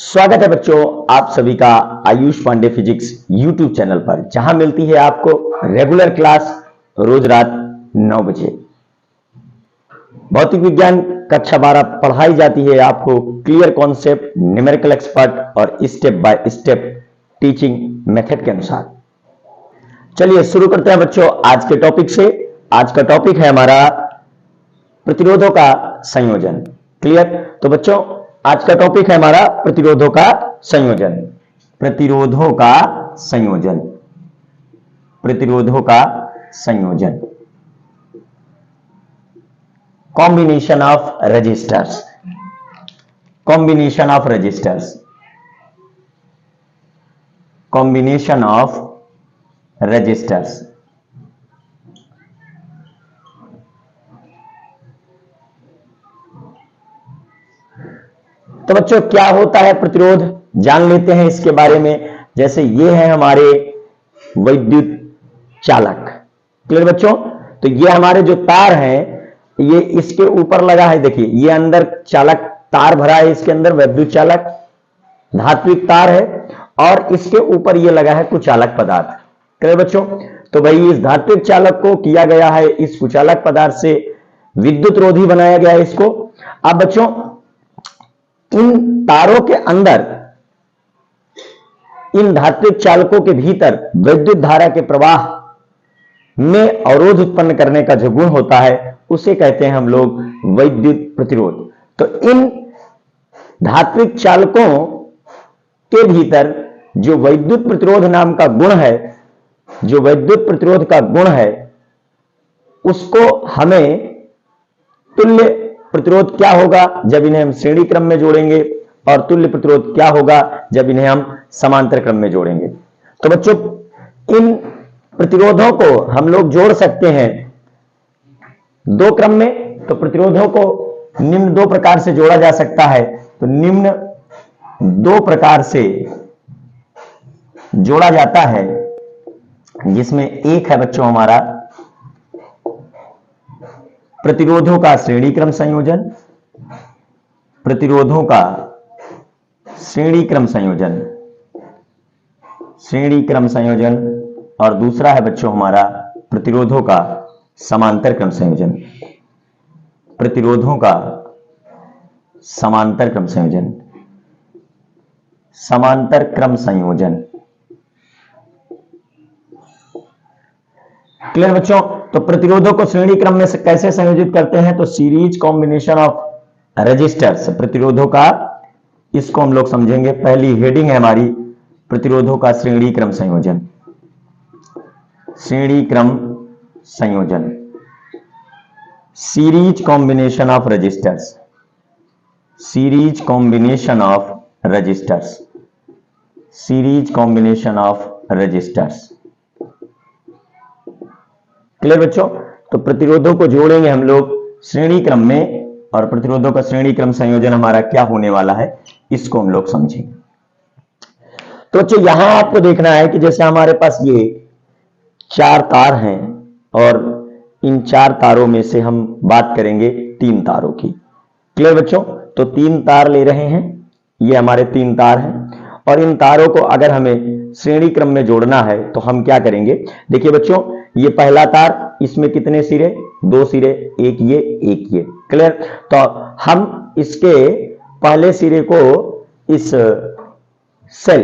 स्वागत है बच्चों आप सभी का Ayush Pandey physics YouTube channel पर, जहां मिलती है आपको रेगुलर क्लास रोज रात 9 बजे। भौतिक विज्ञान कक्षा 12 पढ़ाई जाती है आपको क्लियर कॉन्सेप्ट, न्यूमेरिकल एक्सपर्ट और step by step teaching method के अनुसार। चलिए शुरू करते हैं बच्चों आज के टॉपिक से। आज का टॉपिक है हमारा प्रतिरोधों का संयोजन। क्लियर? तो बच्चों आज का टॉपिक है हमारा प्रतिरोधों का संयोजन। प्रतिरोधों का संयोजन, प्रतिरोधों का संयोजन, combination of resistors, combination of resistors, combination of resistors. तो बच्चों क्या होता है प्रतिरोध, जान लेते हैं इसके बारे में। जैसे ये है हमारे वैद्युत चालक। क्लियर बच्चों? तो ये हमारे जो तार हैं ये इसके ऊपर लगा है। देखिए ये अंदर चालक तार भरा है, इसके अंदर वैद्युत चालक धात्विक तार है और इसके ऊपर ये लगा है कुचालक पदार्थ। क्लियर बच्चों? तो भाई इस धात्विक चालक को किया गया है, इस कुचालक पदार्थ से विद्युत रोधी बनाया गया है इसको। अब बच्चों इन तारों के अंदर, इन धात्विक चालकों के भीतर विद्युत धारा के प्रवाह में अवरोध उत्पन्न करने का जो गुण होता है उसे कहते हैं हम लोग वैद्युत प्रतिरोध। तो इन धात्विक चालकों के भीतर जो वैद्युत प्रतिरोध नाम का गुण है, जो वैद्युत प्रतिरोध का गुण है, उसको हमें तुल्य प्रतिरोध क्या होगा जब इन्हें हम श्रेणी क्रम में जोड़ेंगे, और तुल्य प्रतिरोध क्या होगा जब इन्हें हम समांतर क्रम में जोड़ेंगे। तो बच्चों इन प्रतिरोधों को हम लोग जोड़ सकते हैं दो क्रम में। तो प्रतिरोधों को निम्न दो प्रकार से जोड़ा जा सकता है। तो निम्न दो प्रकार से जोड़ा जाता है, जिसमें एक है बच्चों हमारा प्रतिरोधों का श्रेणी क्रम संयोजन, प्रतिरोधों का श्रेणी क्रम संयोजन, श्रेणी क्रम संयोजन, और दूसरा है बच्चों हमारा प्रतिरोधों का समांतर क्रम संयोजन, प्रतिरोधों का समांतर क्रम संयोजन, समांतर क्रम संयोजन। क्लियर बच्चों? तो प्रतिरोधों को श्रेणी क्रम में से कैसे संयोजित करते हैं? तो सीरीज कॉम्बिनेशन ऑफ रेजिस्टर्स, प्रतिरोधों का, इसको हम लोग समझेंगे। पहली हेडिंग है हमारी प्रतिरोधों का श्रेणी क्रम संयोजन, श्रेणी क्रम संयोजन, series combination of resistors, series combination of resistors, series combination of resistors. Clear बच्चों? तो प्रतिरोधों को जोड़ेंगे हम लोग श्रेणी क्रम में, और प्रतिरोधों का श्रेणी क्रम संयोजन हमारा क्या होने वाला है इसको हम लोग समझेंगे। तो बच्चों यहां आपको देखना है कि जैसे हमारे पास ये चार तार हैं, और इन चार तारों में से हम बात करेंगे तीन तारों की। क्लियर बच्चों? तो तीन तार ले रहे हैं, ये हमारे तीन तार हैं, और इन तारों को अगर हमें श्रेणी क्रम में जोड़ना है तो हम क्या करेंगे? देखिए बच्चों ये पहला तार, इसमें कितने सिरे? दो सिरे, एक ये एक ये। क्लियर? तो हम इसके पहले सिरे को इस सेल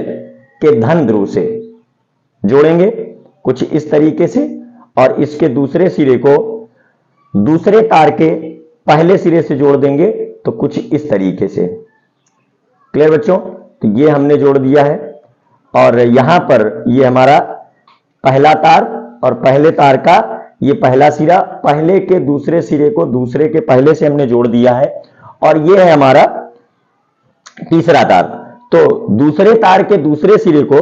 के धन ध्रुव से जोड़ेंगे कुछ इस तरीके से, और इसके दूसरे सिरे को दूसरे तार के पहले सिरे से जोड़ देंगे तो कुछ इस तरीके से। क्लियर बच्चों? तो ये हमने जोड़ दिया है, और यहां पर ये हमारा पहला तार, और पहले तार का ये पहला सिरा पहले के दूसरे सिरे को दूसरे के पहले से हमने जोड़ दिया है, और ये है हमारा तीसरा तार। तो दूसरे तार के दूसरे सिरे को,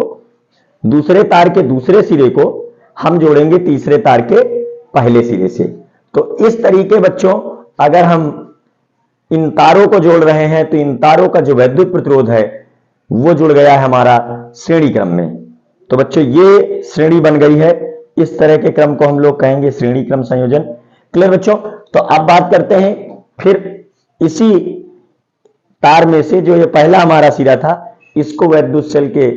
दूसरे तार के दूसरे सिरे को हम जोड़ेंगे तीसरे तार के पहले सिरे से। तो इस तरीके बच्चों अगर हम इन तारों को जोड़ रहे हैं तो इन तारों का जो वैद्युत प्रतिरोध है वो जुड़ गया है हमारा श्रेणी क्रम में। तो बच्चों ये श्रेणी बन गई है, इस तरह के क्रम को हम लोग कहेंगे श्रेणी क्रम संयोजन। क्लियर बच्चों? तो अब बात करते हैं फिर इसी तार में से जो ये पहला हमारा सिरा था इसको वैद्युत सेल के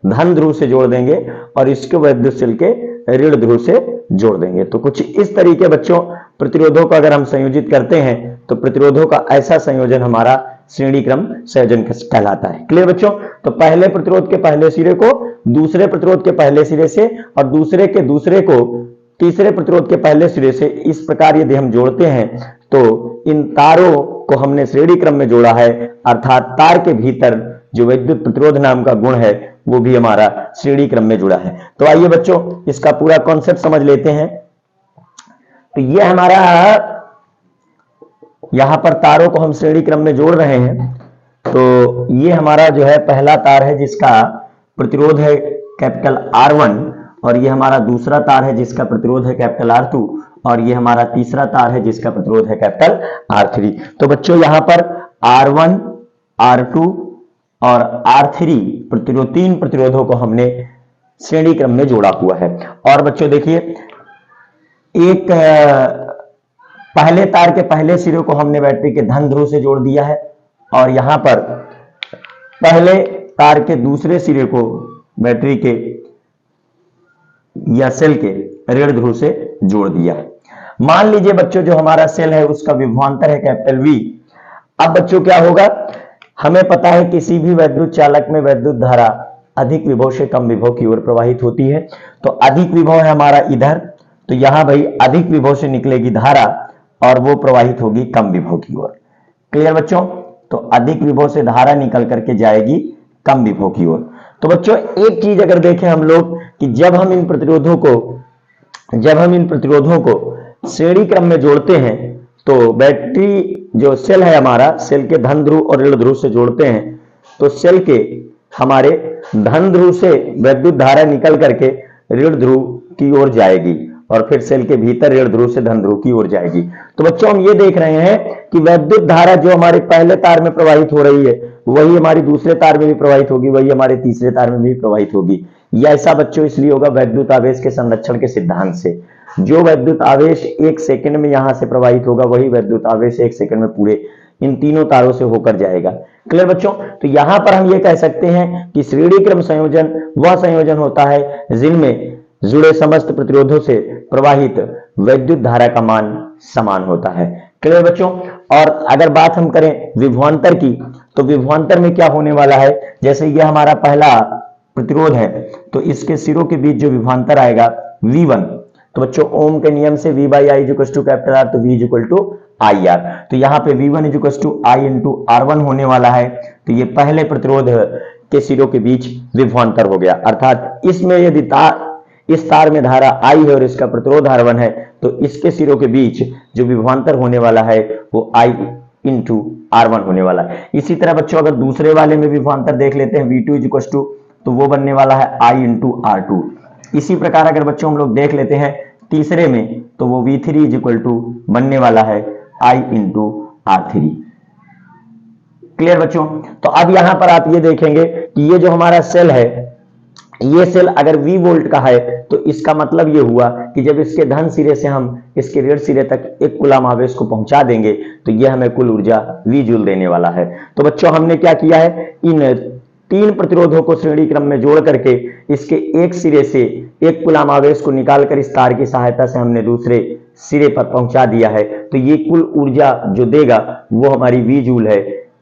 धन ध्रुव से जोड़ देंगे और इसको वैद्युत सेल के ऋण ध्रुव से जोड़ देंगे। तो कुछ इस तरीके बच्चों प्रतिरोधों को अगर हम संयोजित करते हैं तो प्रतिरोधों का ऐसा संयोजन हमारा श्रेणी क्रम संयोजन कहलाता है। क्लियर बच्चों? तो पहले प्रतिरोध के पहले सिरे को दूसरे प्रतिरोध के पहले सिरे से और दूसरे के दूसरे को तीसरे प्रतिरोध के पहले सिरे से इस प्रकार यदि हम जोड़ते हैं तो इन तारों को हमने श्रेणी क्रम में जोड़ा है, अर्थात तार के भीतर जो विद्युत प्रतिरोध नाम का गुण है वो भी हमारा श्रेणी क्रम में जुड़ा है। तो आइए बच्चों इसका पूरा कॉन्सेप्ट समझ लेते हैं। तो ये हमारा यहां पर तारों को हम श्रेणी क्रम में जोड़ रहे हैं। तो ये हमारा जो है पहला तार है जिसका प्रतिरोध है कैपिटल R1 और ये हमारा दूसरा तार है जिसका प्रतिरोध है कैपिटल R2 और ये हमारा तीसरा तार है जिसका प्रतिरोध है कैपिटल R3। तो बच्चों यहां पर R1, R2 और R3 प्रतिरोध, तीन प्रतिरोधों को हमने श्रेणी क्रम में जोड़ा हुआ है। और बच्चों देखिए, एक पहले तार के पहले सिरे को हमने बैटरी के धन ध्रुव से जोड़ दिया है और यहां पर पहले तार के दूसरे सिरे को बैटरी के या सेल के ऋण ध्रुव से जोड़ दिया है। मान लीजिए बच्चों जो हमारा सेल है उसका विभवांतर है कैपिटल V। अब बच्चों क्या होगा, हमें पता है किसी भी वैद्युत चालक में वैद्युत धारा अधिक विभव से कम विभव की ओर प्रवाहित होती है। तो अधिक विभव है हमारा इधर, तो यहां भाई अधिक विभव से निकलेगी धारा और वो प्रवाहित होगी कम विभव की ओर। क्लियर बच्चों? तो अधिक विभव से धारा निकल करके जाएगी कम विभव की ओर। तो बच्चों एक चीज अगर देखें हम लोग कि जब हम इन प्रतिरोधों को श्रेणी क्रम में जोड़ते हैं तो बैटरी जो सेल है हमारा, सेल के धन ध्रुव और ऋण ध्रुव से जोड़ते हैं तो सेल के हमारे धन ध्रुव से वैद्युत धारा निकल करके ऋण ध्रुव की ओर जाएगी और फिर सेल के भीतर ऋण ध्रुव से धन ध्रुव की ओर जाएगी। तो बच्चों हम ये देख रहे हैं कि वैद्युत धारा जो हमारे पहले तार में प्रवाहित हो रही है वही हमारी दूसरे तार में भी प्रवाहित होगी, वही हमारे तीसरे तार में भी प्रवाहित होगी। यह ऐसा बच्चों इसलिए होगा वैद्युत आवेश के संरक्षण के सिद्धांत से। जो वैद्युत आवेश 1 सेकंड में यहां से प्रवाहित होगा वही वैद्युत आवेश 1 सेकंड में पूरे इन तीनों तारों से होकर जाएगा। क्लियर बच्चों? तो यहां पर हम ये कह सकते हैं कि श्रेणी क्रम संयोजन वह संयोजन होता है जिनमें जुड़े समस्त प्रतिरोधों से प्रवाहित वैद्युत धारा का मान समान होता है। क्लियर बच्चों? और अगर बात हम करें विभवांतर की, तो विभवांतर में क्या होने वाला है, जैसे ये हमारा पहला प्रतिरोध है तो इसके सिरों के बीच जो विभवांतर आएगा V1, तो बच्चों ओम के नियम से V by I equal to capital R, तो V इक्वल टू IR। तो यहाँ पे V1 equal to I into R1 होने वाला है। तो ये पहले प्रतिरोध के सिरों के बीच विभवांतर हो गया, अर्थात इसमें यदि इस तार में धारा I है और इसका प्रतिरोध R1 है तो इसके सिरों के बीच जो विभवांतर होने वाला है वो I इंटू R1 होने वाला है। इसी तरह बच्चों अगर दूसरे वाले में विभवांतर देख लेते हैं V2 इक्वल टू, तो वो बनने वाला है I इंटू R2। इसी प्रकार अगर बच्चों हम लोग देख लेते हैं तीसरे में तो वो V3 इक्वल टू बनने वाला है I इंटू R3। क्लियर बच्चों? तो अब यहां पर आप ये देखेंगे कि ये जो हमारा सेल है, ये सेल अगर V वोल्ट का है तो इसका मतलब ये हुआ कि जब इसके धन सिरे से हम इसके ऋण सिरे तक 1 कूलम आवेश को पहुंचा देंगे तो ये हमें कुल ऊर्जा V जूल देने वाला है। तो बच्चों हमने क्या किया है, इन तीन प्रतिरोधों को श्रेणी क्रम में जोड़ करके इसके एक सिरे से 1 कूलम आवेश को निकालकर इस तार की सहायता से हमने दूसरे सिरे पर पहुंचा दिया है। तो ये कुल ऊर्जा जो देगा वो हमारी V जूल है,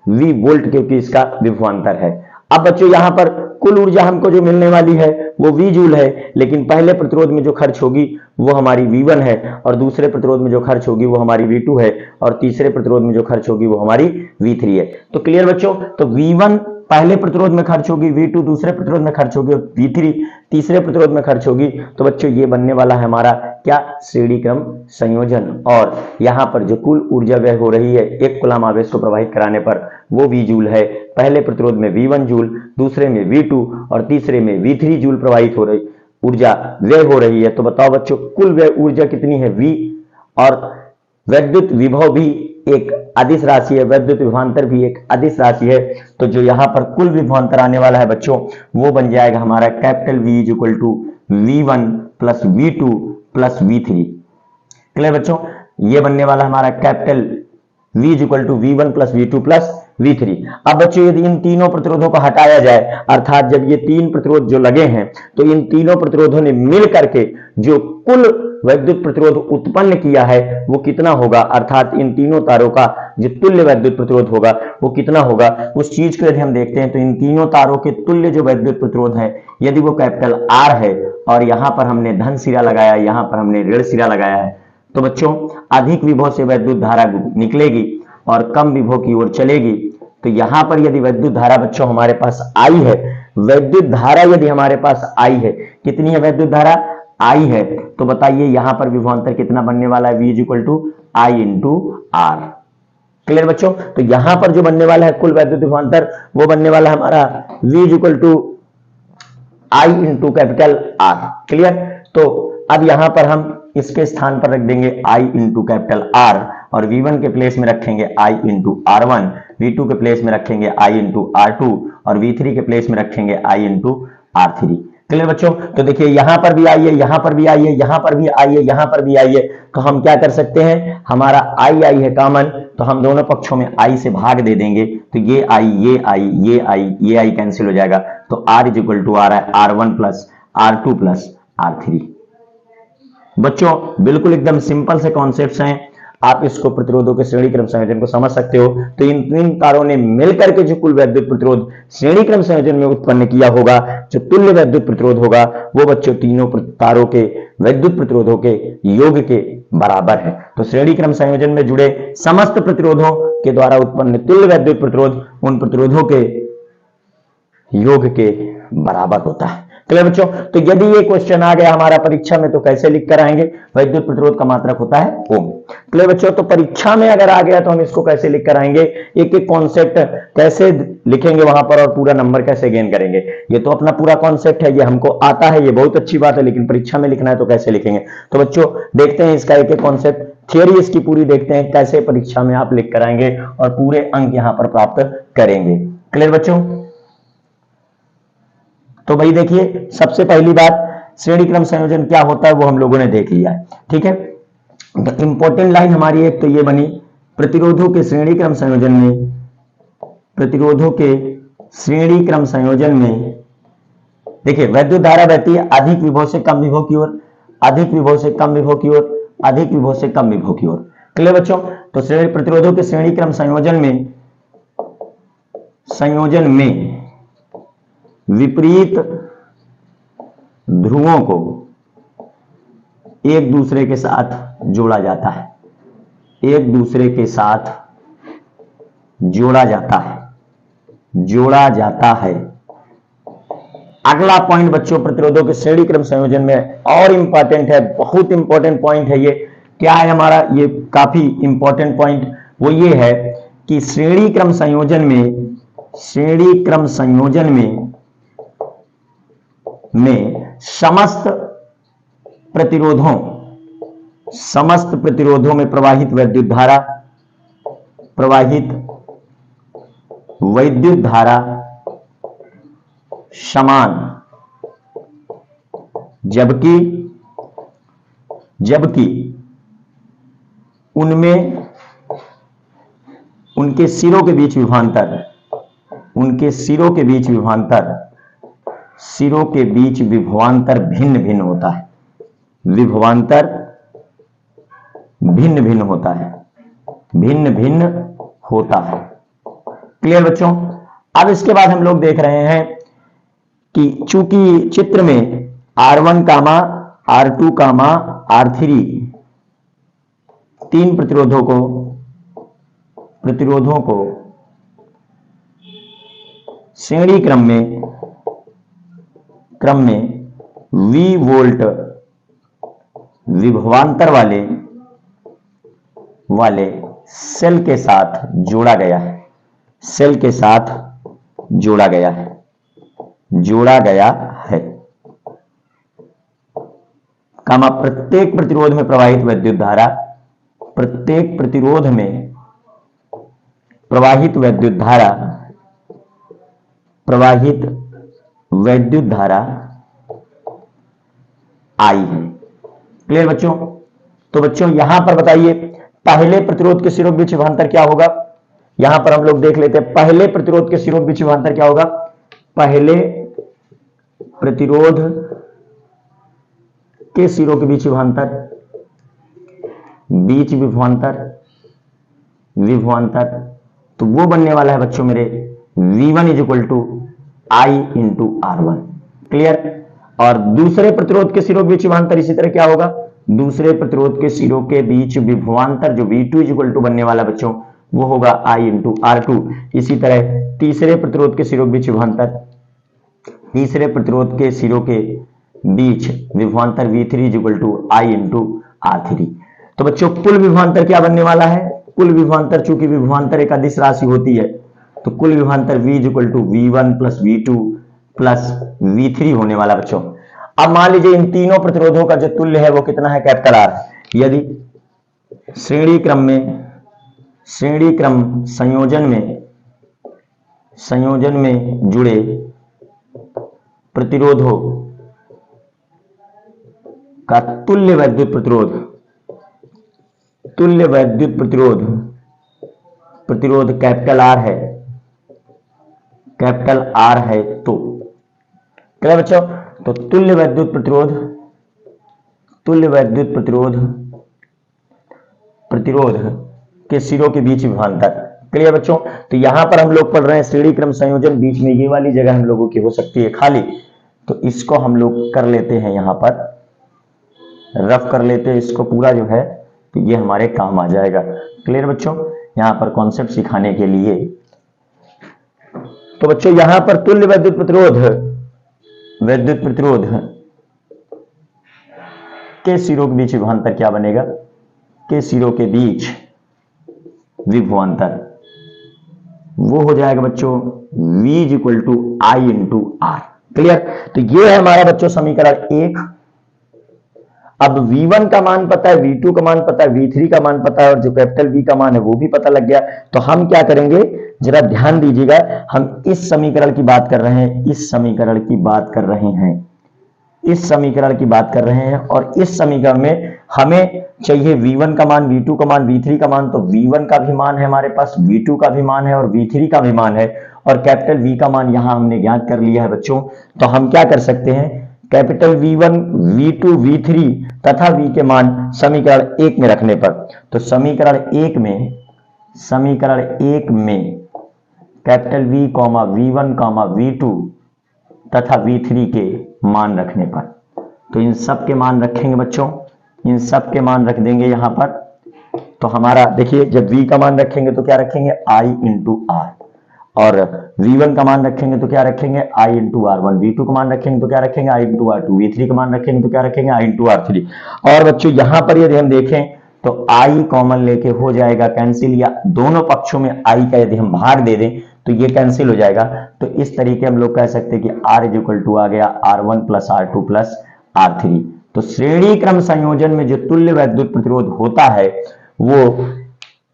V वोल्ट, क्योंकि इसका विभवांतर है। अब बच्चों यहां पर कुल ऊर्जा हमको जो मिलने वाली है वो V जूल है, लेकिन पहले प्रतिरोध में जो खर्च होगी वो हमारी V1 है और दूसरे प्रतिरोध में जो खर्च होगी वो हमारी V2 है और तीसरे प्रतिरोध में जो खर्च होगी वो हमारी V3 है। तो क्लियर बच्चों? तो V1 पहले प्रतिरोध में खर्च होगी, V2 दूसरे प्रतिरोध में खर्च होगी, V3 तीसरे प्रतिरोध में खर्च होगी। तो बच्चों ये बनने वाला है हमारा क्या, श्रेणी क्रम संयोजन। और यहाँ पर जो कुल ऊर्जा व्यय हो रही है 1 कूलम आवेश को प्रवाहित कराने पर वो V जूल है। पहले प्रतिरोध में V1 जूल, दूसरे में V2 और तीसरे में V3 जूल प्रवाहित हो रही ऊर्जा व्यय हो रही है। तो बताओ बच्चों कुल व्यय ऊर्जा कितनी है, V। और वैद्युत विभव भी एक अदिश राशि है, वैद्युत विभवांतर भी एक अदिश राशि है। तो जो यहाँ पर कुल विभवांतर आने वाला है बच्चों वो बन जाएगा हमारा capital V equal to V1 plus V2 plus V3। Clear बच्चों? ये बनने वाला हमारा capital V equal to V1 plus V2 plus V3। अब बच्चों यदि इन तीनों प्रतिरोधों को हटाया जाए, अर्थात जब ये तीन प्रतिरोध जो लगे हैं तो इन तीनों प्रतिरोधों ने मिल करके जो कुल वैद्युत प्रतिरोध उत्पन्न किया है वो कितना होगा, अर्थात इन तीनों तारों का जो तुल्य वैद्युत प्रतिरोध होगा वो कितना होगा, उस चीज को यदि हम देखते हैं तो इन तीनों तारों के तुल्य जो वैद्युत प्रतिरोध है यदि वो कैपिटल R है और यहां पर हमने धन सिरा लगाया, यहां पर हमने ऋण सिरा लगाया है, तो बच्चों अधिक विभव से वैद्युत धारा निकलेगी और कम विभव की ओर चलेगी। तो यहां पर यदि वैद्युत धारा बच्चों हमारे पास आई है, वैद्युत धारा यदि हमारे पास आई है, कितनी है वैद्युत धारा, आई है, तो बताइए यहां पर विभवांतर कितना बनने वाला है, V is equal to I into R. Clear बच्चों, तो यहां पर जो बनने वाला है कुल वैद्युत विभवांतर वो बनने वाला है हमारा V is equal to I into capital R. Clear, तो अब यहां पर हम इसके स्थान पर रख देंगे I इंटू कैपिटल R और V1 के प्लेस में रखेंगे I इंटू R1, V2 के प्लेस में रखेंगे I इंटू R2 और V3 के प्लेस में रखेंगे I इंटू R3। क्लियर बच्चों, तो देखिए यहां पर भी आई है, यहां पर भी आई है, यहां पर भी आई है, यहां पर भी आई है, तो हम क्या कर सकते हैं, हमारा आई आई है कॉमन, तो हम दोनों पक्षों में आई से भाग दे देंगे, तो ये आई ये आई ये आई ये आई कैंसिल हो जाएगा, तो R इज इक्वल टू आ रहा है R1 plus R2 plus R3। बच्चों बिल्कुल एकदम सिंपल से कॉन्सेप्ट्स हैं, आप इसको प्रतिरोधों के श्रेणी क्रम संयोजन को समझ सकते हो। तो इन तीन तारों ने मिलकर के जो कुल वैद्युत प्रतिरोध श्रेणी क्रम संयोजन में उत्पन्न किया होगा, जो तुल्य वैद्युत प्रतिरोध होगा वो बच्चों तीनों तारों के वैद्युत प्रतिरोधों के योग के बराबर है। तो श्रेणी क्रम संयोजन में जुड़े समस्त प्रतिरोधों के द्वारा उत्पन्न तुल्य वैद्युत प्रतिरोध उन प्रतिरोधों के योग के बराबर होता है। क्लियर बच्चों, तो यदि ये क्वेश्चन आ गया हमारा परीक्षा में तो कैसे लिख कर आएंगे, वैद्युत प्रतिरोध का मात्रक होता है ओम। क्लियर बच्चों, तो परीक्षा में अगर आ गया तो हम इसको कैसे लिख कर आएंगे, एक एक कॉन्सेप्ट कैसे लिखेंगे वहां पर और पूरा नंबर कैसे गेन करेंगे, ये तो अपना पूरा कॉन्सेप्ट है, ये हमको आता है, ये बहुत अच्छी बात है, लेकिन परीक्षा में लिखना है तो कैसे लिखेंगे। तो बच्चों देखते हैं इसका एक एक कॉन्सेप्ट, थियोरी इसकी पूरी देखते हैं कैसे परीक्षा में आप लिख कर आएंगे और पूरे अंक यहां पर प्राप्त करेंगे। क्लियर बच्चों, तो भाई देखिए सबसे पहली बात श्रेणी क्रम संयोजन क्या होता है वो हम लोगों ने देख लिया है, ठीक है। तो इंपॉर्टेंट लाइन हमारी एक तो ये बनी, प्रतिरोधों के श्रेणी क्रम संयोजन में, प्रतिरोधों के श्रेणी क्रम संयोजन में देखिए वैद्युत धारा बहती है अधिक विभव से कम विभव की ओर, अधिक विभव से कम विभव की ओर, अधिक विभव से कम विभव की ओर। क्लियर बच्चों, तो श्रेणी प्रतिरोधों के श्रेणी क्रम संयोजन में विपरीत ध्रुवों को एक दूसरे के साथ जोड़ा जाता है, एक दूसरे के साथ जोड़ा जाता है, जोड़ा जाता है। अगला पॉइंट बच्चों प्रतिरोधों के श्रेणी क्रम संयोजन में और इंपॉर्टेंट है, बहुत इंपॉर्टेंट पॉइंट है ये। क्या है हमारा ये काफी इंपॉर्टेंट पॉइंट, वो ये है कि श्रेणी क्रम संयोजन में, श्रेणी क्रम संयोजन में समस्त प्रतिरोधों में प्रवाहित वैद्युत धारा समान, जबकि उनमें उनके सिरों के बीच विभवांतर, सिरों के बीच विभवांतर भिन्न भिन्न होता है, विभवांतर भिन्न भिन्न होता है, भिन्न भिन्न होता है। क्लियर बच्चों, अब इसके बाद हम लोग देख रहे हैं कि चूंकि चित्र में R1 कामा R2 कामा R3 तीन प्रतिरोधों को श्रेणी क्रम में V वोल्ट विभवांतर वाले सेल के साथ जोड़ा गया है, सेल के साथ जोड़ा गया है कामा प्रत्येक प्रतिरोध में प्रवाहित वैद्युत धारा, प्रत्येक प्रतिरोध में प्रवाहित वैद्युत धारा आई है। क्लियर बच्चों, तो बच्चों यहां पर बताइए पहले प्रतिरोध के सिरों के बीच विभवांतर क्या होगा, यहां पर हम लोग देख लेते हैं पहले प्रतिरोध के सिरों के बीच विभवांतर क्या होगा। पहले प्रतिरोध के सिरों के बीच विभवांतर, बीच विभवांतर, विभवांतर तो वो बनने वाला है बच्चों मेरे V1 is equal to I into R1। Clear. और दूसरे प्रतिरोध के सिरों के बीच विभवांतर इसी तरह क्या होगा, दूसरे प्रतिरोध के सिरों के बीच विभवांतर जो V2 इज इक्वल टू बनने वाला बच्चों वो होगा I इंटू R2। इसी तरह तीसरे प्रतिरोध के सिरों के बीच विभवांतर, तीसरे प्रतिरोध के सिरों के बीच विभवांतर V3 is equal to I into R3। तो बच्चों कुल विभवांतर क्या बनने वाला है, कुल विभवांतर चूंकि विभवांतर एक अदिश राशि होती है तो कुल विभवांतर V is equal to V1 plus V2 plus V3 होने वाला बच्चों। अब मान लीजिए इन तीनों प्रतिरोधों का जो तुल्य है वो कितना है, कैपिटल R। यदि श्रेणी क्रम संयोजन में जुड़े प्रतिरोधों का तुल्य वैद्युत प्रतिरोध कैपिटल R है तो क्या बच्चों, तो तुल्य वैद्युत प्रतिरोध के सिरों के बीच विभवांतर। क्लियर बच्चों। तो यहां पर हम लोग पढ़ रहे हैं श्रेणी क्रम संयोजन, बीच में ये वाली जगह हम लोगों की हो सकती है खाली, तो इसको हम लोग कर लेते हैं, यहां पर रफ कर लेते हैं इसको पूरा जो है, तो ये हमारे काम आ जाएगा। क्लियर बच्चों। यहां पर कॉन्सेप्ट सिखाने के लिए तो बच्चों यहां पर तुल्य वैद्युत प्रतिरोध के सिरों के बीच विभवांतर क्या बनेगा, के सिरों के बीच विभवांतर वो हो जाएगा बच्चों V is equal to I into R। Clear. तो ये है हमारा बच्चों समीकरण 1। अब V1 का मान पता है, V2 का मान पता है, V3 का मान पता है और जो कैपिटल V का मान है वो भी पता लग गया। तो हम क्या करेंगे, जरा ध्यान दीजिएगा, हम इस समीकरण की बात कर रहे हैं, इस समीकरण की बात कर रहे हैं और इस समीकरण में हमें चाहिए V1 का मान, V2 का मान, V3 का मान। तो V1 का भी मान है हमारे पास, V2 का भी मान है और V3 का भी मान है और कैपिटल V का मान यहां हमने ज्ञात कर लिया है बच्चों। तो हम क्या कर सकते हैं, कैपिटल V1, V2, V3 तथा V के मान समीकरण 1 में रखने पर, तो समीकरण 1 में कैपिटल V, V1, V2 तथा V3 के मान रखने पर, तो इन सब के मान रखेंगे बच्चों, इन सब के मान रख देंगे यहां पर। तो हमारा देखिए जब V का मान रखेंगे तो क्या रखेंगे I इंटू R, और V1 का मान रखेंगे तो क्या रखेंगे I इंटू R1, V2 का मान रखेंगे तो क्या रखेंगे I इंटू R2, V3 का मान रखेंगे तो क्या रखेंगे I इंटू R3। और बच्चों यहां पर यदि हम देखें तो I कॉमन लेके हो जाएगा कैंसिल, या दोनों पक्षों में I का यदि हम भाग दे दें तो ये कैंसिल हो जाएगा। तो इस तरीके हम लोग कह सकते हैं कि R इज इक्वल टू आ गया R1 plus R2 plus R3। तो श्रेणी क्रम संयोजन में जो तुल्य वैद्युत प्रतिरोध होता है वो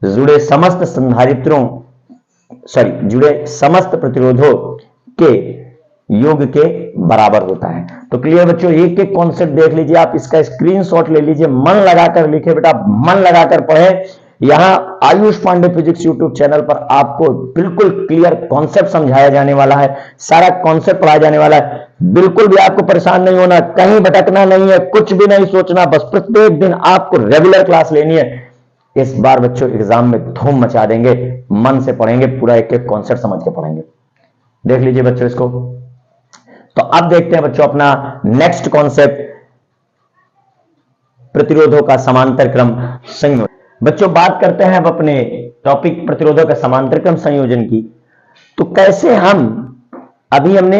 जुड़े समस्त प्रतिरोधों के योग के बराबर होता है। तो क्लियर बच्चों, एक एक कॉन्सेप्ट देख लीजिए, आप इसका स्क्रीनशॉट ले लीजिए, मन लगाकर लिखे बेटा, मन लगाकर पढ़े। यहां Ayush Pandey physics YouTube channel पर आपको बिल्कुल क्लियर कॉन्सेप्ट समझाया जाने वाला है, सारा कॉन्सेप्ट पढ़ाया जाने वाला है। बिल्कुल भी आपको परेशान नहीं होना, कहीं भटकना नहीं है, कुछ भी नहीं सोचना, बस प्रत्येक दिन आपको रेगुलर क्लास लेनी है। इस बार बच्चों एग्जाम में धूम मचा देंगे, मन से पढ़ेंगे, पूरा एक एक कॉन्सेप्ट समझ के पढ़ेंगे। देख लीजिए बच्चों इसको। तो अब देखते हैं बच्चों अपना नेक्स्ट कॉन्सेप्ट, प्रतिरोधों का समांतर क्रम संयोजन। बच्चों बात करते हैं अब अपने टॉपिक प्रतिरोधों का समांतर क्रम संयोजन की। तो कैसे हम, अभी हमने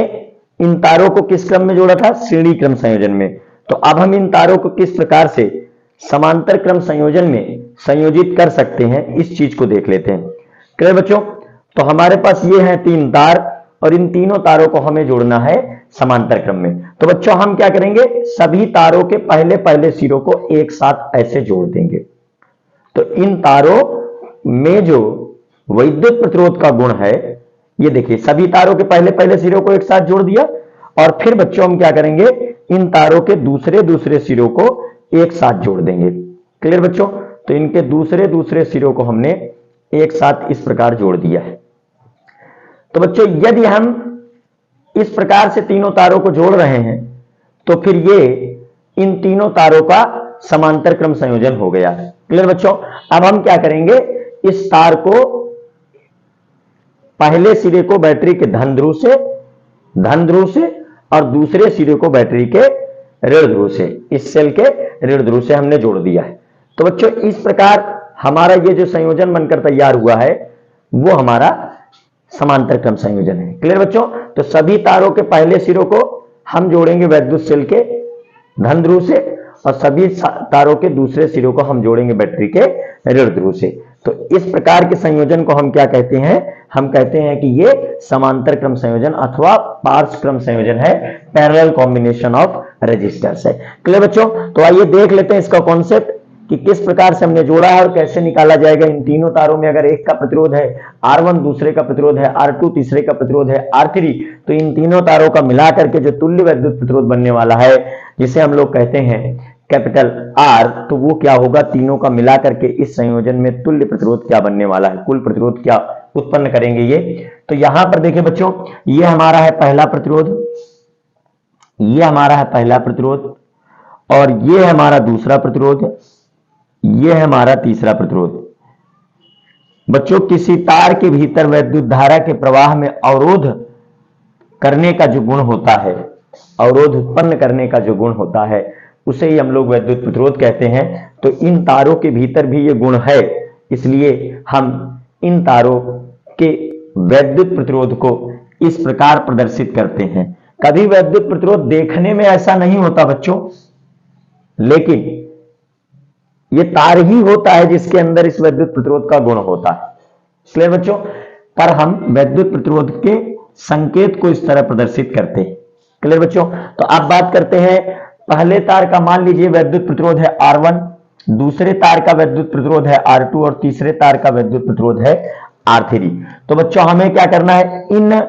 इन तारों को किस क्रम में जोड़ा था, श्रेणी क्रम संयोजन में। तो अब हम इन तारों को किस प्रकार से समांतर क्रम संयोजन में संयोजित कर सकते हैं, इस चीज को देख लेते हैं। क्लियर बच्चों। तो हमारे पास ये हैं 3 तार और इन तीनों तारों को हमें जोड़ना है समांतर क्रम में। तो बच्चों हम क्या करेंगे, सभी तारों के पहले पहले सिरों को एक साथ ऐसे जोड़ देंगे। तो इन तारों में जो वैद्युत प्रतिरोध का गुण है, ये देखिए सभी तारों के पहले पहले सिरों को एक साथ जोड़ दिया, और फिर बच्चों हम क्या करेंगे, इन तारों के दूसरे दूसरे सिरों को एक साथ जोड़ देंगे। क्लियर बच्चों। तो इनके दूसरे दूसरे सिरों को हमने एक साथ इस प्रकार जोड़ दिया है। तो बच्चों यदि हम इस प्रकार से तीनों तारों को जोड़ रहे हैं तो फिर ये इन तीनों तारों का समांतर क्रम संयोजन हो गया। क्लियर बच्चों? अब हम क्या करेंगे, इस तार को पहले सिरे को बैटरी के धन ध्रुव से और दूसरे सिरे को बैटरी के ऋण ध्रुव से, इस सेल के ऋण ध्रुव से हमने जोड़ दिया है। तो बच्चों इस प्रकार हमारा ये जो संयोजन बनकर तैयार हुआ है वो हमारा समांतर क्रम संयोजन है। क्लियर बच्चों? तो सभी तारों के पहले सिरों को हम जोड़ेंगे वैद्युत सेल के धन ध्रुव से और सभी तारों के दूसरे सिरों को हम जोड़ेंगे बैटरी के ऋण ध्रुव से। तो इस प्रकार के संयोजन को हम क्या कहते हैं? हम कहते हैं कि ये समांतर क्रम संयोजन अथवा पार्श्व क्रम संयोजन है, पैरेलल कॉम्बिनेशन ऑफ रेजिस्टर्स है। क्लियर बच्चों? तो आइए देख लेते हैं इसका कॉन्सेप्ट कि किस प्रकार से हमने जोड़ा है और कैसे निकाला जाएगा। इन तीनों तारों में अगर एक का प्रतिरोध है R1, दूसरे का प्रतिरोध है R2, तीसरे का प्रतिरोध है R3, तो इन तीनों तारों का मिलाकर के जो तुल्य वैद्युत प्रतिरोध बनने वाला है, जिसे हम लोग कहते हैं कैपिटल R, तो वो क्या होगा, तीनों का मिलाकर के इस संयोजन में तुल्य प्रतिरोध क्या बनने वाला है, कुल प्रतिरोध क्या उत्पन्न करेंगे ये। तो यहां पर देखिए बच्चों, ये हमारा है पहला प्रतिरोध, ये हमारा है पहला प्रतिरोध और ये है हमारा दूसरा प्रतिरोध, ये है हमारा तीसरा प्रतिरोध। बच्चों किसी तार के भीतर वैद्युत धारा के प्रवाह में अवरोध करने का जो गुण होता है, अवरोध उत्पन्न करने का जो गुण होता है, उसे ही हम लोग वैद्युत प्रतिरोध कहते हैं। तो इन तारों के भीतर भी ये गुण है, इसलिए हम इन तारों के वैद्युत प्रतिरोध को इस प्रकार प्रदर्शित करते हैं। कभी वैद्युत प्रतिरोध देखने में ऐसा नहीं होता बच्चों, लेकिन ये तार ही होता है जिसके अंदर इस वैद्युत प्रतिरोध का गुण होता है। इसलिए बच्चों, पर हम वैद्युत प्रतिरोध के संकेत को इस तरह प्रदर्शित करते हैं। क्लियर बच्चों? तो अब बात करते हैं पहले तार का, मान लीजिए वैद्युत प्रतिरोध है R1, दूसरे तार का वैद्युत प्रतिरोध है R2 और तीसरे तार का वैद्युत प्रतिरोध है R3। तो बच्चों हमें क्या करना है, इन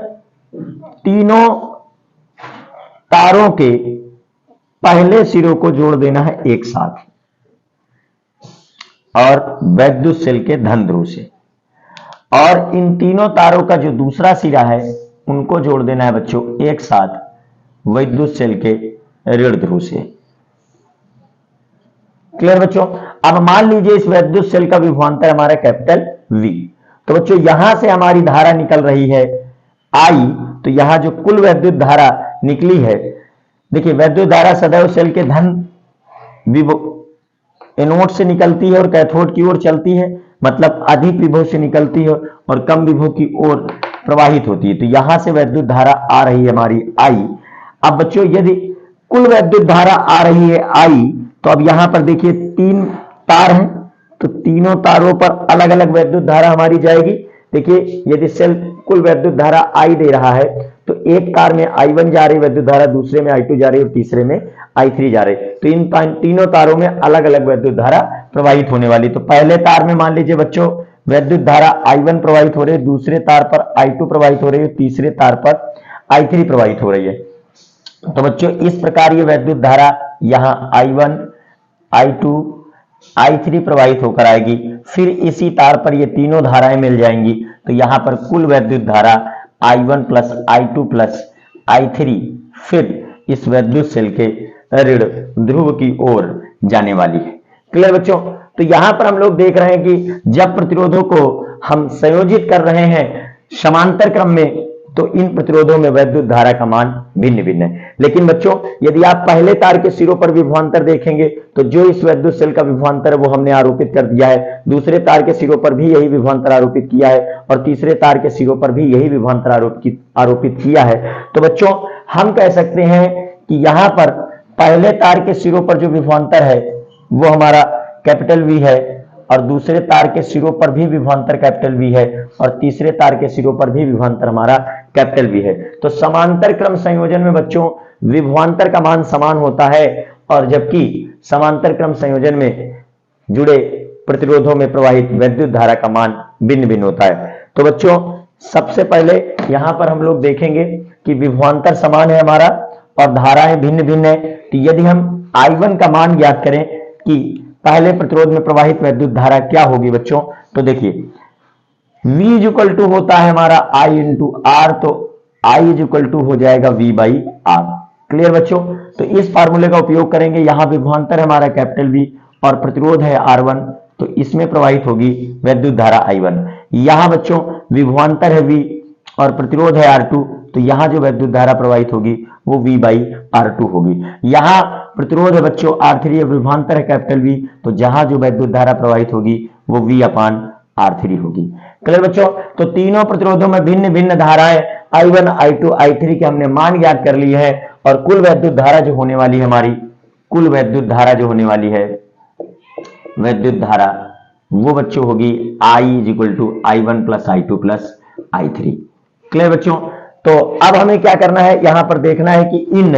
तीनों तारों के पहले सिरों को जोड़ देना है एक साथ और वैद्युत सेल के धन ध्रुव से, और इन तीनों तारों का जो दूसरा सिरा है उनको जोड़ देना है बच्चों एक साथ वैद्युत सेल के ऋण ध्रुव से। क्लियर बच्चों? अब मान लीजिए इस वैद्युत सेल का विभवांतर हमारा कैपिटल V। तो बच्चों यहां से हमारी धारा निकल रही है I, तो यहां जो कुल वैद्युत धारा निकली है, देखिए वैद्युत धारा सदैव सेल के धन विभव एनोड से निकलती है और कैथोड की ओर चलती है, मतलब अधिक विभव से निकलती है और कम विभव की ओर प्रवाहित होती है। तो यहां से वैद्युत धारा आ रही है हमारी I। अब बच्चों यदि कुल वैद्युत धारा आ रही है I, तो अब यहां पर देखिए तीन तार हैं, तो तीनों तारों पर अलग अलग वैद्युत धारा हमारी जाएगी। देखिए यदि सेल कुल वैद्युत धारा I दे रहा है तो एक तार में I1 जा रही वैद्युत धारा, दूसरे में I2 जा रही और तीसरे में I3 जा रही। तो इन तीनों तारों में अलग अलग वैद्युत धारा प्रवाहित होने वाली। तो पहले तार में मान लीजिए बच्चों वैद्युत धारा I1 प्रवाहित हो रही है, दूसरे तार पर I2 प्रवाहित हो रही है, तीसरे तार पर I3 प्रवाहित हो रही है। तो बच्चों इस प्रकार ये वैद्युत धारा यहाँ I1, I2, I3 प्रवाहित होकर आएगी। फिर इसी तार पर ये तीनों धाराएं मिल जाएंगी, तो यहां पर कुल वैद्युत धारा I1 plus I2 plus I3 फिर इस वैद्युत सेल के ऋण ध्रुव की ओर जाने वाली है। क्लियर बच्चों? तो यहां पर हम लोग देख रहे हैं कि जब प्रतिरोधों को हम संयोजित कर रहे हैं समांतर क्रम में, तो इन प्रतिरोधों में वैद्युत धारा का मान भिन्न भिन्न है। लेकिन बच्चों यदि आप पहले तार के सिरों पर विभवांतर देखेंगे तो जो इस वैद्युत सेल का विभवांतर है वो हमने आरोपित कर दिया है, दूसरे तार के सिरों पर भी यही विभवांतर आरोपित किया है और तीसरे तार के सिरों पर भी यही विभवांतर आरोपित किया है। तो बच्चों हम कह सकते हैं कि यहां पर पहले तार के सिरों पर जो विभवांतर है वो हमारा कैपिटल V है और दूसरे तार के सिरों पर भी विभवांतर कैपिटल V है और तीसरे तार के सिरों पर भी विभवांतर हमारा कैपिटल V है। तो समांतर क्रम संयोजन में बच्चों विभवांतर का मान समान होता है और जबकि समांतर क्रम संयोजन में जुड़े प्रतिरोधों में प्रवाहित वैद्युत धारा का मान भिन्न भिन्न होता है। तो बच्चों सबसे पहले यहां पर हम लोग देखेंगे कि विभवांतर समान है हमारा और धाराएं भिन्न भिन्न है। तो यदि हम I1 का मान ज्ञात करें कि पहले प्रतिरोध में प्रवाहित वैद्युत धारा क्या होगी बच्चों, तो देखिए V इज इक्वल टू होता है हमारा I इंटू आर, तो I इज इक्वल टू हो जाएगा V बाई आर। क्लियर बच्चों? तो इस फार्मूले का उपयोग करेंगे। यहां विभवांतर है हमारा कैपिटल V और प्रतिरोध है R1, तो इसमें प्रवाहित होगी वैद्युत धारा I1। यहां बच्चों विभवांतर है V और प्रतिरोध है R2, तो यहां जो वैद्युत धारा प्रवाहित होगी वो V बाई R2 होगी। यहां प्रतिरोध है बच्चों R3 और विभवांतर है कैपिटल V, तो जहां जो वैद्युत धारा प्रवाहित होगी वो V अपान R3 होगी। क्लियर बच्चों? तो तीनों प्रतिरोधों में भिन्न भिन्न धाराएं I1, I2, I3 के हमने मान ज्ञात कर ली है, और कुल वैद्युत धारा जो होने वाली है हमारी, कुल वैद्युत धारा जो होने वाली है, वैद्युत धारा वो बच्चों होगी I is equal to I1 plus I2 plus I3। Clear बच्चों? तो अब हमें क्या करना है, यहां पर देखना है कि इन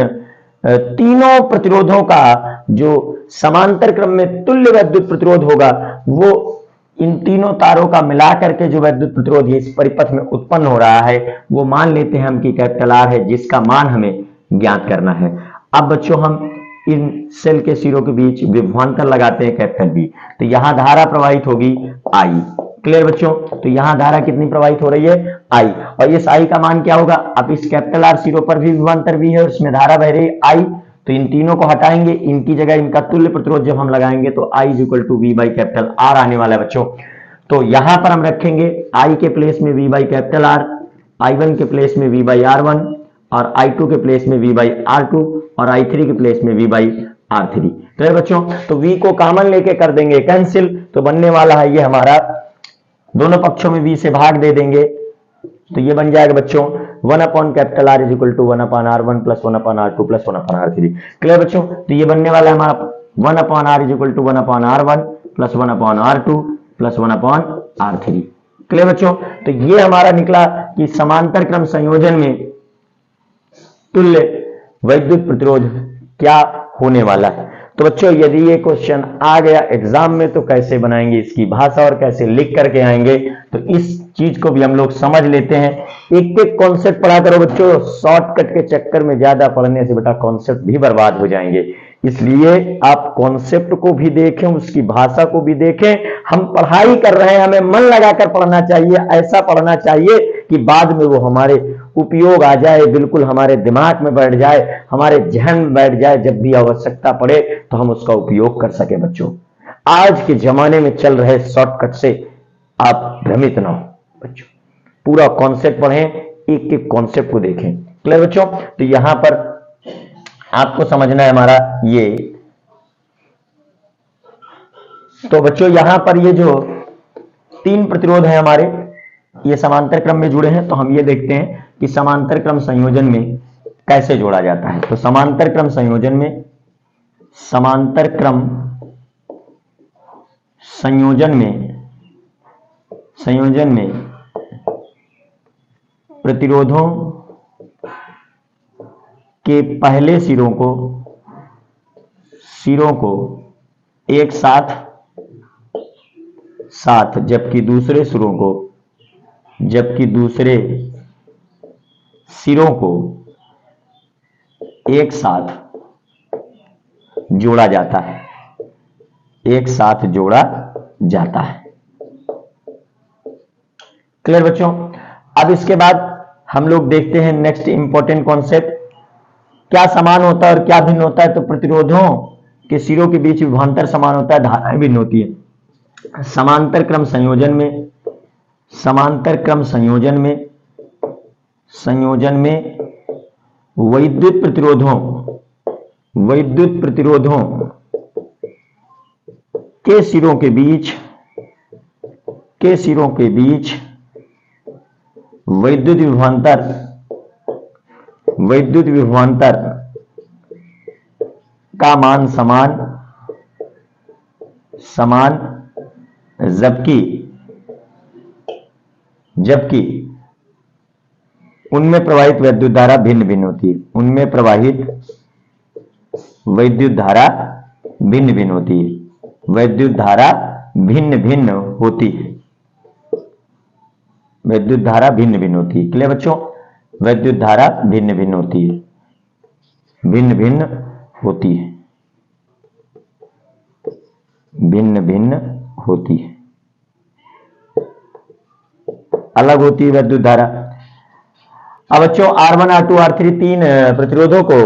तीनों प्रतिरोधों का जो समांतर क्रम में तुल्य वैद्युत प्रतिरोध होगा, वो इन तीनों तारों का मिलाकर के जो वैद्युत प्रतिरोध इस परिपथ में उत्पन्न हो रहा है, वो मान लेते हैं हम कि कैपिटल R है, जिसका मान हमें ज्ञात करना है। अब बच्चों हम इन सेल के सिरों के बीच विभवांतर लगाते हैं कैपिटल V, तो यहां धारा प्रवाहित होगी I। क्लियर बच्चों? तो यहां धारा कितनी प्रवाहित हो रही है? I, और इस I का मान क्या होगा? अब इस कैपिटल R सिरों पर भी विभवांतर V है और इसमें धारा बह रही है I, तो इन तीनों को हटाएंगे, इनकी जगह इनका तुल्य प्रतिरोध जब हम लगाएंगे तो I is equal to V by capital R आने वाला है बच्चों। तो यहां पर हम रखेंगे I के प्लेस में V by capital R, I1 के प्लेस में V बाई R1 और I2 के प्लेस में V बाई R2 और I3 के प्लेस में V बाई R3। क्लियर बच्चों? तो V को कॉमन लेके कर देंगे कैंसिल, तो बनने वाला है ये हमारा, दोनों पक्षों में V से भाग दे देंगे, तो ये बन जाएगा बच्चों 1 upon capital R is equal to 1 upon R1 plus 1 upon R2 plus 1 upon R3। Clear बच्चों? तो ये बनने वाला है हमारा 1 upon R is equal to 1 upon R1 plus 1 upon R2 plus 1 upon R3। Clear बच्चों? तो ये हमारा निकला कि समांतर क्रम संयोजन में तुल्य वैद्युत प्रतिरोध क्या होने वाला है। तो बच्चों यदि ये क्वेश्चन आ गया एग्जाम में तो कैसे बनाएंगे इसकी भाषा और कैसे लिख करके आएंगे, तो इस चीज को भी हम लोग समझ लेते हैं। एक एक कॉन्सेप्ट पढ़ा करो बच्चों, शॉर्टकट के चक्कर में ज्यादा पढ़ने से बेटा कॉन्सेप्ट भी बर्बाद हो जाएंगे, इसलिए आप कॉन्सेप्ट को भी देखें, उसकी भाषा को भी देखें। हम पढ़ाई कर रहे हैं, हमें मन लगाकर पढ़ना चाहिए, ऐसा पढ़ना चाहिए कि बाद में वो हमारे उपयोग आ जाए, बिल्कुल हमारे दिमाग में बैठ जाए, हमारे जहन में बैठ जाए, जब भी आवश्यकता पड़े तो हम उसका उपयोग कर सके। बच्चों आज के जमाने में चल रहे शॉर्टकट से आप भ्रमित ना हो बच्चों, पूरा कॉन्सेप्ट पढ़ें, एक एक कॉन्सेप्ट को देखें। क्लियर बच्चों? तो यहां पर आपको समझना है हमारा ये, तो बच्चों यहां पर ये जो तीन प्रतिरोध है हमारे, ये समांतर क्रम में जुड़े हैं, तो हम ये देखते हैं कि समांतर क्रम संयोजन में कैसे जोड़ा जाता है। तो समांतर क्रम संयोजन में, समांतर क्रम संयोजन में प्रतिरोधों के पहले सिरों को एक साथ जबकि दूसरे सिरों को एक साथ जोड़ा जाता है, क्लियर बच्चों? अब इसके बाद हम लोग देखते हैं नेक्स्ट इंपॉर्टेंट कॉन्सेप्ट, क्या समान होता है और क्या भिन्न होता है। तो प्रतिरोधों के सिरों के बीच विभवांतर समान होता है, धाराएं भिन्न होती है। समांतर क्रम संयोजन में वैद्युत प्रतिरोधों के सिरों के बीच वैद्युत विभवांतर का मान समान जबकि उनमें प्रवाहित वैद्युत धारा भिन्न भिन्न होती है, वैद्युत धारा भिन्न भिन्न होती है। क्लियर बच्चों? वैद्युत धारा भिन्न भिन्न होती है। अलग होती है विद्युत धारा। अब बच्चों R1 R2 R3 तीन प्रतिरोधों को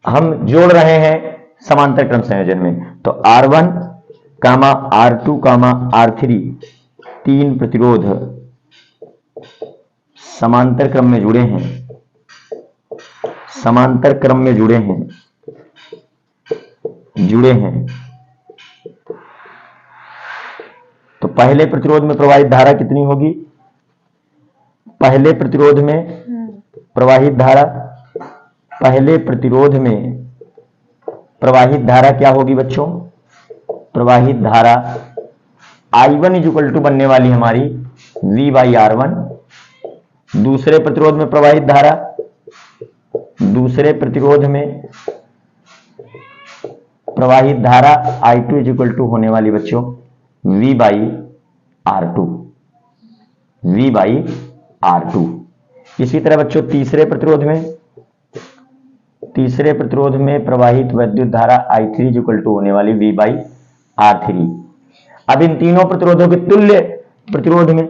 हम जोड़ रहे हैं समांतर क्रम संयोजन में। तो R1 कामा R2 कामा R3 तीन प्रतिरोध समांतर क्रम में जुड़े हैं, समांतर क्रम में जुड़े हैं। तो पहले प्रतिरोध में प्रवाहित धारा कितनी होगी? पहले प्रतिरोध में प्रवाहित धारा, पहले प्रतिरोध में प्रवाहित धारा क्या होगी बच्चों? प्रवाहित धारा I1 इक्वल टू बनने वाली हमारी V बाई R1। दूसरे प्रतिरोध में प्रवाहित धारा, दूसरे प्रतिरोध में प्रवाहित धारा I2 इक्वल टू होने वाली बच्चों V by R2, V by R2। इसी तरह बच्चों तीसरे प्रतिरोध में प्रवाहित विद्युत धारा I3 इक्वल टू होने वाली V बाई R3। अब इन तीनों प्रतिरोधों के तुल्य प्रतिरोध में,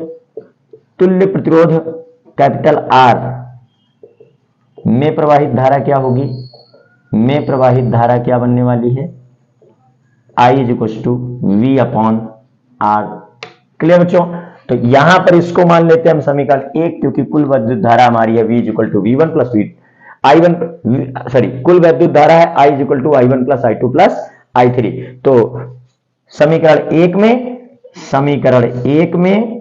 तुल्य प्रतिरोध कैपिटल R में प्रवाहित धारा क्या होगी? में प्रवाहित धारा क्या बनने वाली है? I equal to V upon R। Clear बच्चों? तो यहां पर इसको मान लेते हैं हम समीकरण 1, क्योंकि कुल विद्युत धारा हमारी है V equal to V1 plus कुल विद्युत धारा है I equal to I1 plus I2 plus I3। तो समीकरण 1 में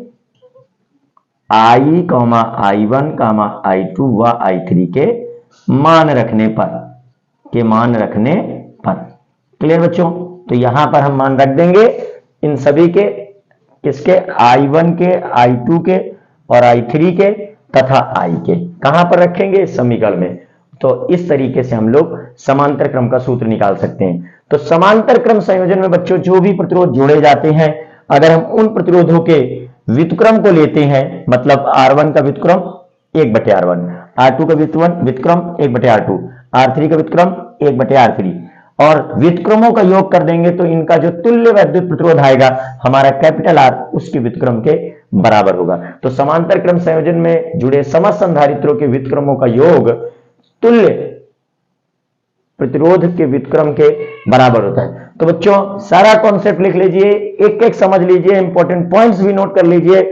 I, I1, I2 व I3 के मान रखने पर क्लियर बच्चों? तो यहां पर हम मान रख देंगे इन सभी के, किसके? I1 के, I2 के और I3 के तथा I के। कहां पर रखेंगे? इस समीकरण में। तो इस तरीके से हम लोग समांतर क्रम का सूत्र निकाल सकते हैं। तो समांतर क्रम संयोजन में बच्चों जो भी प्रतिरोध जोड़े जाते हैं, अगर हम उन प्रतिरोधों के व्युत्क्रम को लेते हैं, मतलब R1 का व्युत्क्रम 1/R1, R2 का व्युत्क्रम 1/R2, R3 का व्युत्क्रम 1/R3 और व्युत्क्रमों का योग कर देंगे तो इनका जो तुल्य विद्युत प्रतिरोध आएगा हमारा कैपिटल R उसके व्युत्क्रम के बराबर होगा। तो समांतर क्रम संयोजन में जुड़े समस्त संधारित्रों के व्युत्क्रमों का योग तुल्य प्रतिरोध के व्युत्क्रम के बराबर होता है। तो बच्चों सारा कॉन्सेप्ट लिख लीजिए, एक एक समझ लीजिए, इंपॉर्टेंट पॉइंट्स भी नोट कर लीजिए।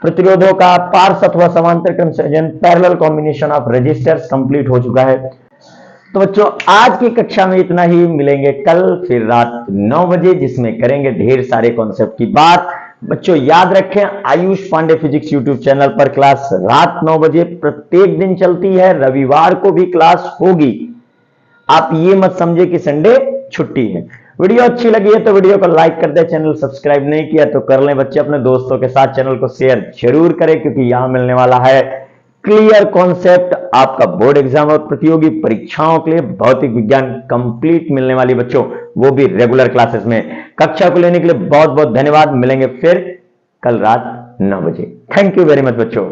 प्रतिरोधों का पार्श्व अथवा समांतर क्रम संयोजन, parallel combination of resistors complete हो चुका है। तो बच्चों आज की कक्षा में इतना ही, मिलेंगे कल फिर रात 9 बजे, जिसमें करेंगे ढेर सारे कॉन्सेप्ट की बात। बच्चों याद रखें, Ayush Pandey physics YouTube channel पर क्लास रात 9 बजे प्रत्येक दिन चलती है, रविवार को भी क्लास होगी। आप ये मत समझे कि संडे छुट्टी है। वीडियो अच्छी लगी है तो वीडियो को लाइक कर दे, चैनल सब्सक्राइब नहीं किया तो कर लें बच्चे, अपने दोस्तों के साथ चैनल को शेयर जरूर करें, क्योंकि यहां मिलने वाला है क्लियर कॉन्सेप्ट आपका बोर्ड एग्जाम और प्रतियोगी परीक्षाओं के लिए भौतिक विज्ञान कंप्लीट मिलने वाली बच्चों, वो भी रेगुलर क्लासेस में। कक्षा को लेने के लिए बहुत बहुत धन्यवाद। मिलेंगे फिर कल रात 9 बजे। थैंक यू वेरी मच बच्चों।